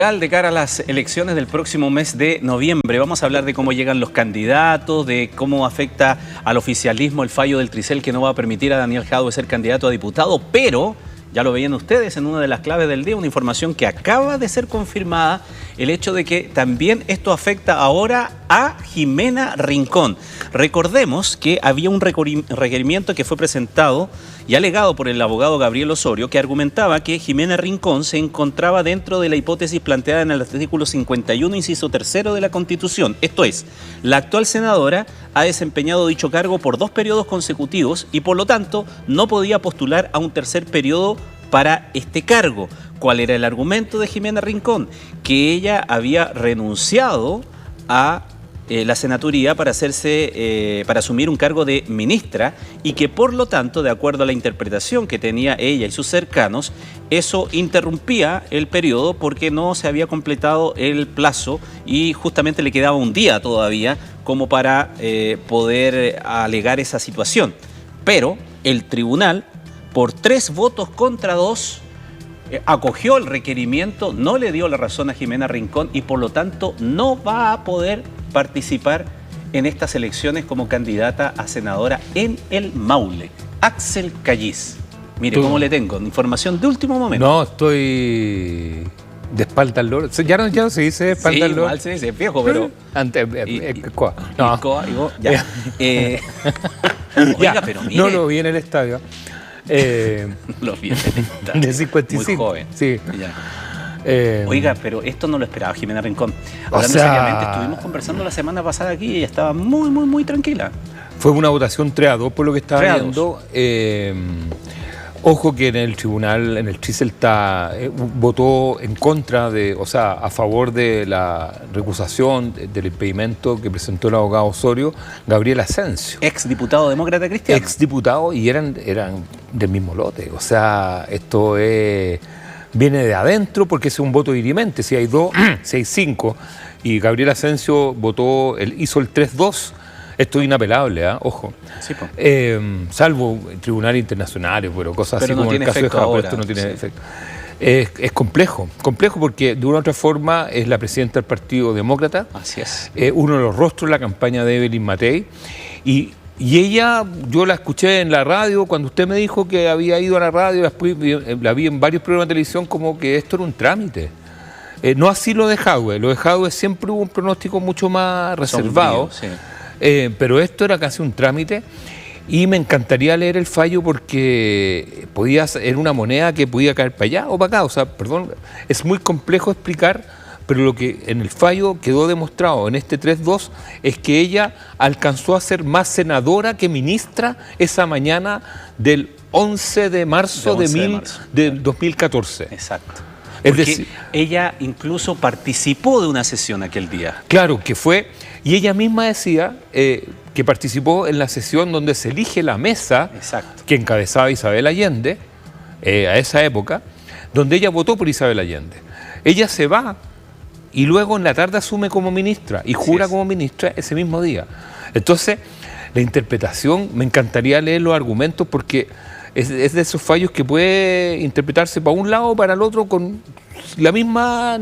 De cara a las elecciones del próximo mes de noviembre, vamos a hablar de cómo llegan los candidatos, de cómo afecta al oficialismo el fallo del Tricel que no va a permitir a Daniel Jadue ser candidato a diputado, pero ya lo veían ustedes en una de las claves del día, una información que acaba de ser confirmada, el hecho de que también esto afecta ahora a Jimena Rincón. Recordemos que había un requerimiento que fue presentado y alegado por el abogado Gabriel Osorio, que argumentaba que Jimena Rincón se encontraba dentro de la hipótesis planteada en el artículo 51, inciso 3 de la Constitución. Esto es, la actual senadora ha desempeñado dicho cargo por 2 periodos consecutivos y por lo tanto no podía postular a un tercer periodo para este cargo. ¿Cuál era el argumento de Jimena Rincón? Que ella había renunciado a la senaturía para asumir un cargo de ministra y que por lo tanto, de acuerdo a la interpretación que tenía ella y sus cercanos, eso interrumpía el periodo porque no se había completado el plazo y justamente le quedaba un día todavía como para poder alegar esa situación. Pero el tribunal, por 3 votos contra 2, acogió el requerimiento, no le dio la razón a Jimena Rincón y por lo tanto no va a poder participar en estas elecciones como candidata a senadora en el Maule. Axel Callis. Mire cómo le tengo, información de último momento. No, estoy de espalda al loro. Ya no se dice de espalda al loro. Igual se dice viejo, pero... Antes, no. Ya. Oiga, pero mire. No lo vi en el estadio. Lo vi en el estadio. De 55. Muy joven. Sí. Ya. Oiga, pero esto no lo esperaba Jimena Rincón. Ahora, seriamente, estuvimos conversando la semana pasada aquí y ella estaba muy tranquila. Fue una votación 3-2 por lo que estaba viendo. Ojo que en el tribunal, en el Tricel votó en contra a favor de la recusación del impedimento que presentó el abogado Osorio, Gabriel Asensio. Ex diputado demócrata cristiano. Ex diputado y eran del mismo lote. O sea, esto viene de adentro porque es un voto dirimente. Si hay 2, si hay 5 y Gabriel Asensio hizo el 3-2, esto es inapelable, ojo. Sí, salvo tribunales internacionales, pero cosas así como el caso de Jadue, esto no tiene efecto. Es complejo porque de una u otra forma es la presidenta del Partido Demócrata. Así es. Uno de los rostros de la campaña de Evelyn Matei. Y ella, yo la escuché en la radio cuando usted me dijo que había ido a la radio, después la vi en varios programas de televisión como que esto era un trámite. No así lo de Jadue. Lo de Jadue siempre hubo un pronóstico mucho más reservado. Sombrío, sí. Pero esto era casi un trámite y me encantaría leer el fallo porque era una moneda que podía caer para allá o para acá. O sea, perdón, es muy complejo explicar. Pero lo que en el fallo quedó demostrado en este 3-2 es que ella alcanzó a ser más senadora que ministra esa mañana del 11 de marzo de 2014. Exacto. Es decir, ella incluso participó de una sesión aquel día. Claro, que fue, y ella misma decía que participó en la sesión donde se elige la mesa que encabezaba Isabel Allende, a esa época, donde ella votó por Isabel Allende. Ella se va y luego en la tarde asume como ministra y jura como ministra ese mismo día. Entonces, la interpretación, me encantaría leer los argumentos porque es de esos fallos que puede interpretarse para un lado o para el otro con la misma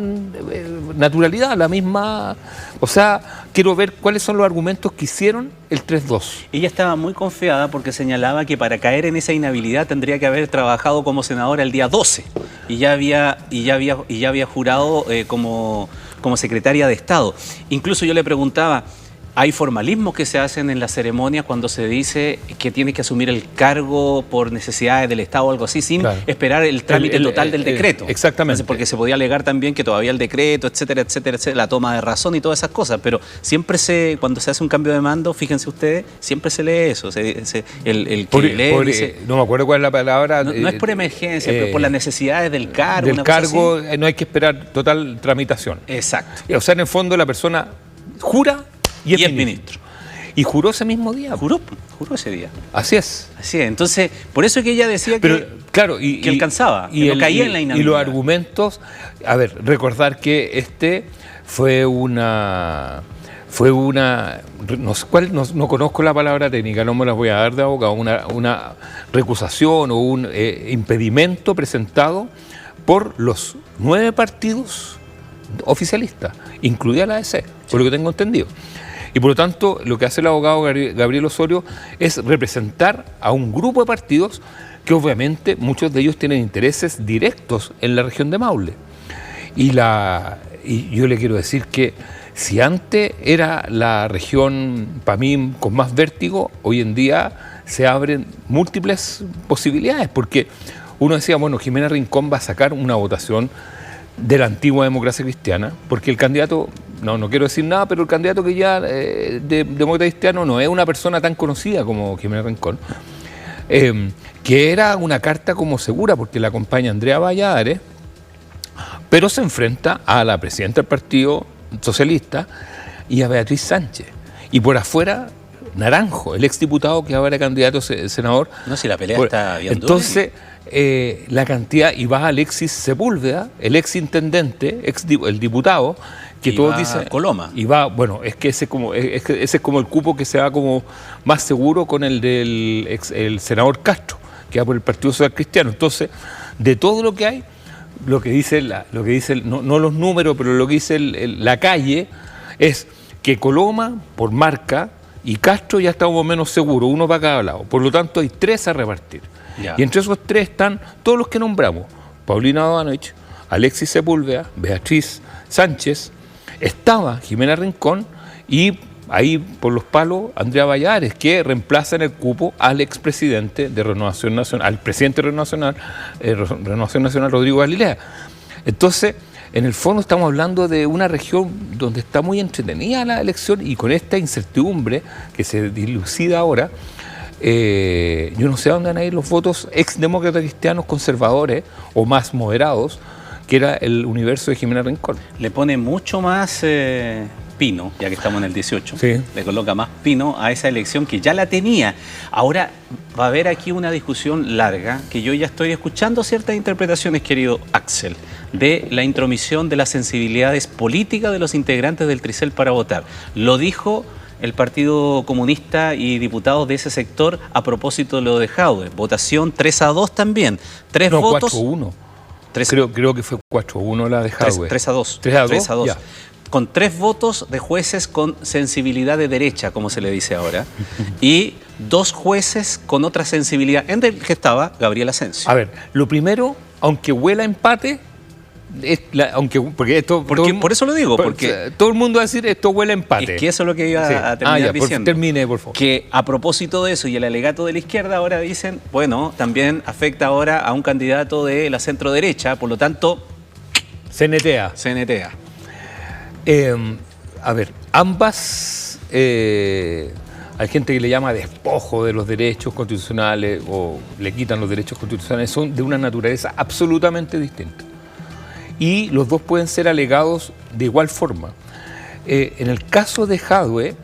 naturalidad, la misma... O sea, quiero ver cuáles son los argumentos que hicieron el 3-2. Ella estaba muy confiada porque señalaba que para caer en esa inhabilidad tendría que haber trabajado como senadora el día 12 y ya había jurado como secretaria de Estado. Incluso yo le preguntaba, hay formalismos que se hacen en la ceremonia cuando se dice que tiene que asumir el cargo por necesidades del Estado o algo así, sin esperar el trámite total del decreto. Exactamente. Entonces, porque se podía alegar también que todavía el decreto, etcétera, la toma de razón y todas esas cosas, pero siempre cuando se hace un cambio de mando, fíjense ustedes, siempre se lee eso. No me acuerdo cuál es la palabra. No es por emergencia, pero por las necesidades del cargo. Del cargo no hay que esperar total tramitación. Exacto. O sea, en el fondo la persona jura y es ministro. Y juró ese mismo día. Juró ese día. Así es. Así es. Entonces, por eso es que ella decía que alcanzaba, que no caía en la inhabilidad. Y los argumentos, a ver, recordar que no conozco la palabra técnica, no me la voy a dar de abogado, una recusación o un impedimento presentado por los 9 partidos oficialistas, incluida la ADC, por lo que tengo entendido. Y por lo tanto, lo que hace el abogado Gabriel Osorio es representar a un grupo de partidos que obviamente muchos de ellos tienen intereses directos en la región de Maule. Y yo le quiero decir que si antes era la región, para mí, con más vértigo, hoy en día se abren múltiples posibilidades, porque uno decía, bueno, Jimena Rincón va a sacar una votación de la antigua democracia cristiana, porque el candidato, no quiero decir nada, pero el candidato que ya de demócrata cristiano no es una persona tan conocida como Jimena Rincón, que era una carta como segura, porque la acompaña Andrea Valladares, pero se enfrenta a la presidenta del Partido Socialista y a Beatriz Sánchez. Y por afuera, Naranjo, el exdiputado que ahora es candidato senador. No, si la pelea está bien dura. Entonces, la cantidad, y va Alexis Sepúlveda, el exintendente, el diputado, que todos dicen... Coloma. Y va, bueno, es que ese es como el cupo que se va como más seguro con el del el senador Castro, que va por el Partido Social Cristiano. Entonces, de todo lo que hay, lo que dice no los números, pero lo que dice la calle es que Coloma, por marca, y Castro ya estamos menos seguros, uno para cada lado. Por lo tanto, hay 3 a repartir. Ya. Y entre esos 3 están todos los que nombramos: Paulina Bodanovich, Alexis Sepúlveda, Beatriz Sánchez, estaba Jimena Rincón y ahí por los palos Andrea Valladares, que reemplaza en el cupo al expresidente de Renovación Nacional, al presidente de Renovación Nacional, Rodrigo Galilea. Entonces, en el fondo estamos hablando de una región donde está muy entretenida la elección, y con esta incertidumbre que se dilucida ahora, yo no sé a dónde van a ir los votos exdemócratas cristianos conservadores o más moderados, que era el universo de Jimena Rincón. Le pone mucho más pino, ya que estamos en el 18, sí. Le coloca más pino a esa elección que ya la tenía. Ahora va a haber aquí una discusión larga, que yo ya estoy escuchando ciertas interpretaciones, querido Axel, de la intromisión de las sensibilidades políticas de los integrantes del Tricel para votar. Lo dijo el Partido Comunista y diputados de ese sector a propósito de lo de Jadwe. Votación 3-2 también. 3 votos. 4-1. Creo que fue 4-1 la de Jadwe. 3-2. 3-2. Ya. Con 3 votos de jueces con sensibilidad de derecha, como se le dice ahora, y 2 jueces con otra sensibilidad, entre el que estaba Gabriel Asensio. A ver, lo primero, aunque huela empate, por eso lo digo, porque todo el mundo va a decir esto huele a empate. Es que eso es lo que iba a terminar diciendo. Termine, por favor. Que a propósito de eso y el alegato de la izquierda, ahora dicen, bueno, también afecta ahora a un candidato de la centro derecha, por lo tanto, CNTA. A ver, ambas, hay gente que le llama despojo de los derechos constitucionales o le quitan los derechos constitucionales, son de una naturaleza absolutamente distinta. Y los dos pueden ser alegados de igual forma. En el caso de Jadwe,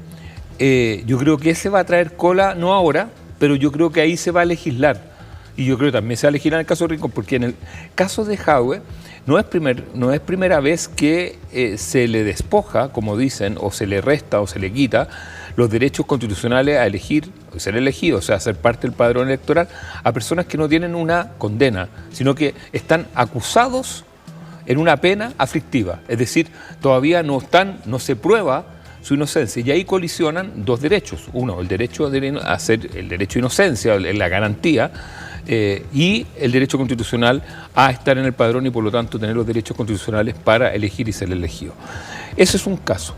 yo creo que ese va a traer cola, no ahora, pero yo creo que ahí se va a legislar. Y yo creo que también se va a legislar en el caso de Rincón, porque en el caso de Jadwe no es primera vez que se le despoja, como dicen, o se le resta o se le quita los derechos constitucionales a elegir, o ser elegido, o sea, ser parte del padrón electoral, a personas que no tienen una condena, sino que están acusados en una pena aflictiva, es decir, todavía no se prueba su inocencia, y ahí colisionan 2 derechos: uno, el derecho a hacer el derecho de inocencia, la garantía, y el derecho constitucional a estar en el padrón y por lo tanto tener los derechos constitucionales para elegir y ser elegido. Ese es un caso.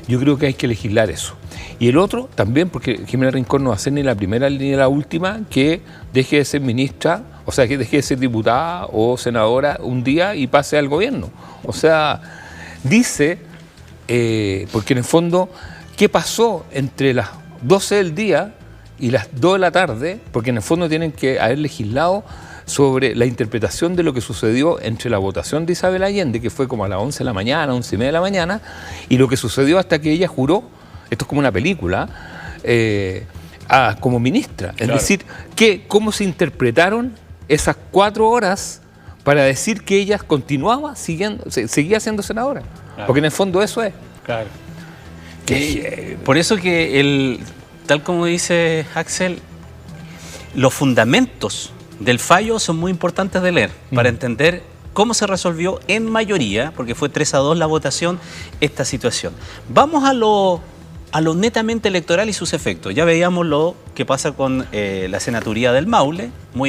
Yo creo que hay que legislar eso. Y el otro también, porque Jimena Rincón no va a ser ni la primera ni la última que deje de ser ministra, o sea, que deje de ser diputada o senadora un día y pase al gobierno. O sea, dice, porque en el fondo, ¿qué pasó entre las 12 del día y las 2 de la tarde? Porque en el fondo tienen que haber legislado sobre la interpretación de lo que sucedió entre la votación de Isabel Allende, que fue como a las 11 de la mañana, 11:30 de la mañana, y lo que sucedió hasta que ella juró, esto es como una película, como ministra. Es decir, cómo se interpretaron esas 4 horas para decir que ella seguía siendo senadora. Claro. Porque en el fondo eso es. Claro. Por eso que, tal como dice Axel, los fundamentos del fallo son muy importantes de leer para entender cómo se resolvió en mayoría, porque fue 3-2 la votación, esta situación. Vamos a lo netamente electoral y sus efectos. Ya veíamos lo que pasa con la senaturía del Maule, muy